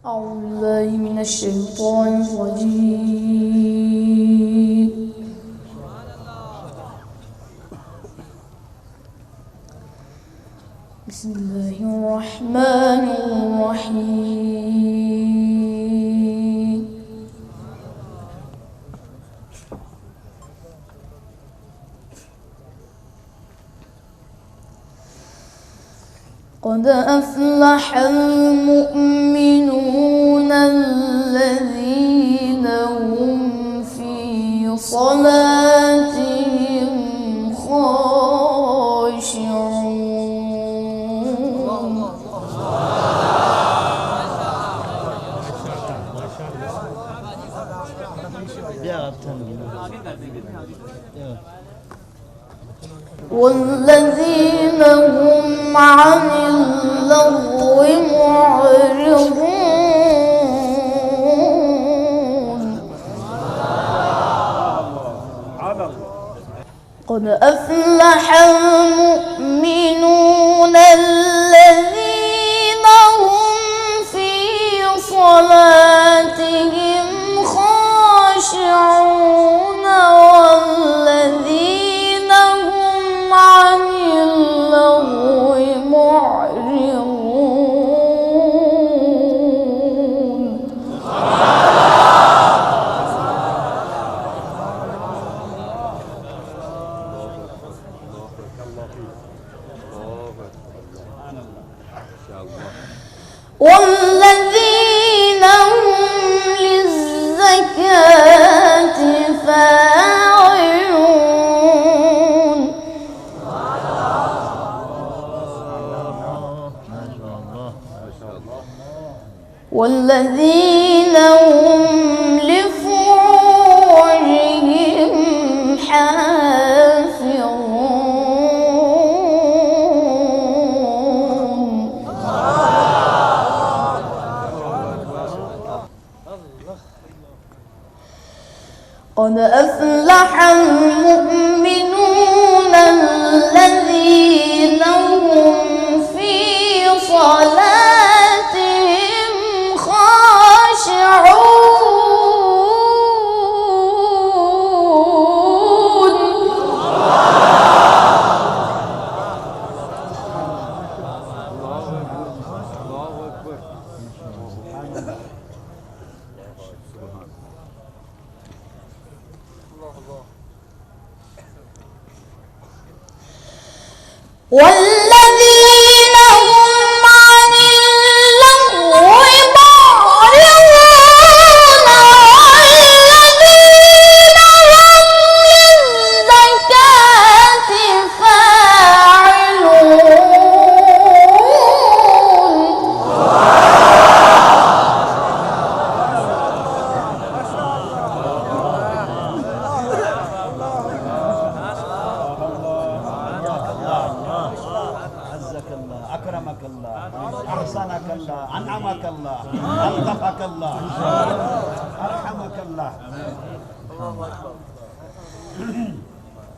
أعوذ بالله من الشيطان الرجيم. بسم الله الرحمن الرحيم. قد أفلح المؤمنون الذين هم في صلاتهم خاشعون. والذين هم عن اللغو معرضون. قد أفلح المؤمنون الذين هم في صلاتهم خاشعون والذين هم عن اللغو معرضون. والذين هم للزكاة فاعلون. والذين هم لفروجهم حافظون. قد أفلح المؤمنون الذين هم في صلاتهم خاشعون. والذين هم عن اللغو معرضون والذين هم للزكاة فاعلون. أكرمك الله، أحسنك الله، أنعمك الله، ألطفك الله، أرحمك الله.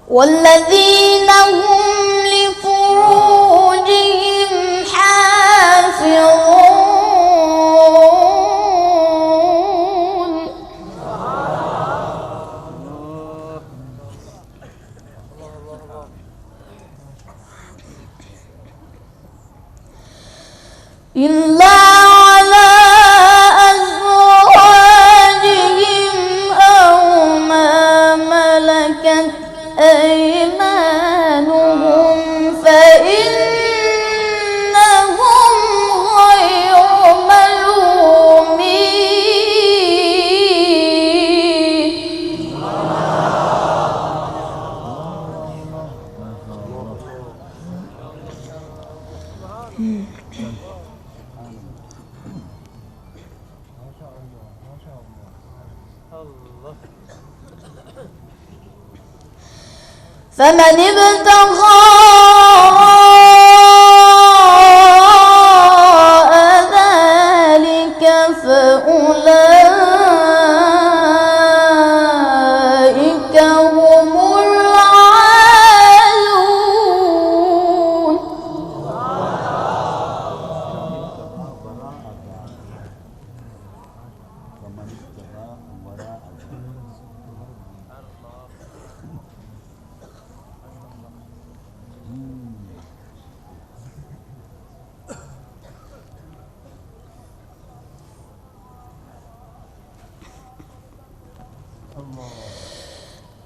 والذين هم لفروجهم حافظون. إلا على أزواجهم أو ما ملكت أيمانهم فإنهم غير ملومين. فمن ابتغى وراء ذلك فأولئك هم العادون.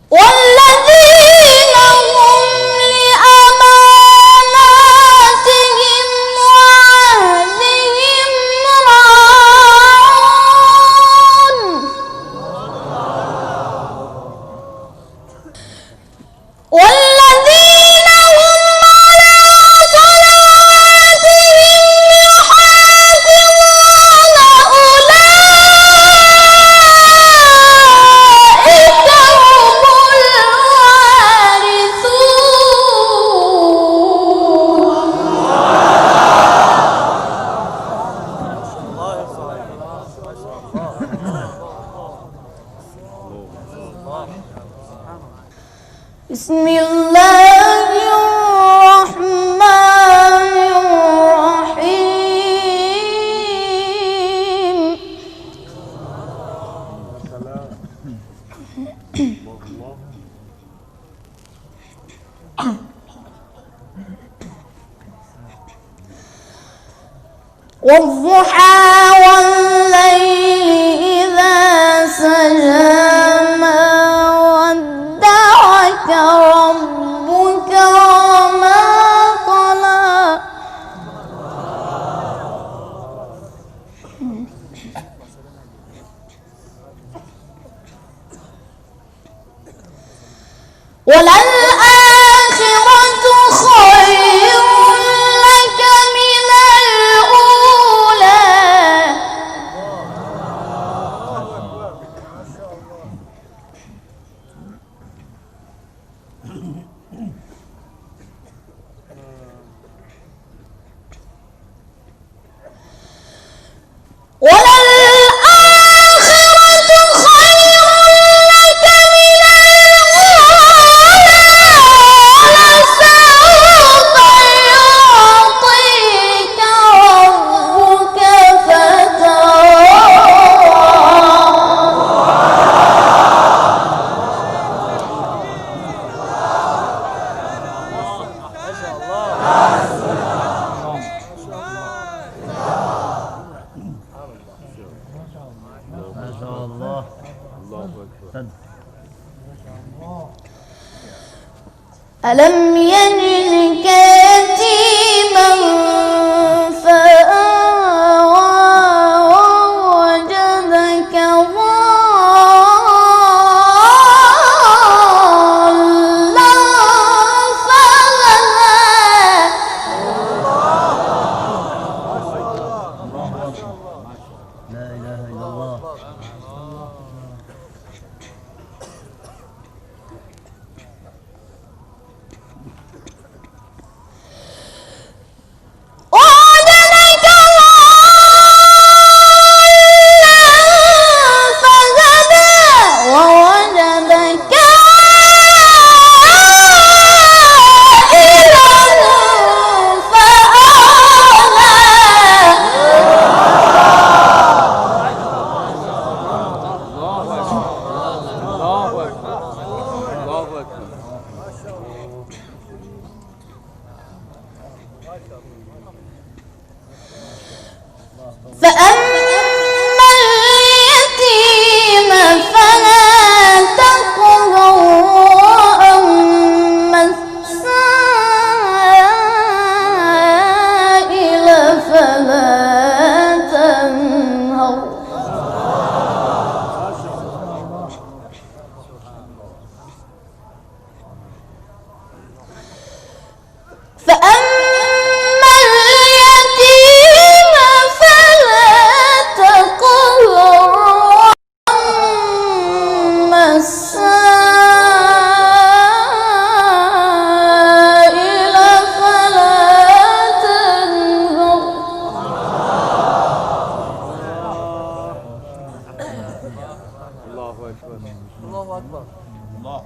والذين هم لأماناتهم وعهدهم راعون والذين هم على صلواتهم يحافظون أولئك هم بسم الله الرحمن الرحيم والضحى والليل إذا سجى ما ودعك ربك وما قلى وللآخرة خير لك من الأولى وللآخرة خير لك من الأولى ولسوف يعطيك ربك فترضى ما شاء الله. الله أكبر. ألم يجدك يتيما فآوى ووجدك ضالا فهدى لا إله إلا الله. ووجدك ضالا فهدى ووجدك عائلا فأما اليتيم فلا تقهر وأما السائل فلا تنهر فأما اليتيم فلا تقهر وأما السائل فلا تنهر الله أكبر. الله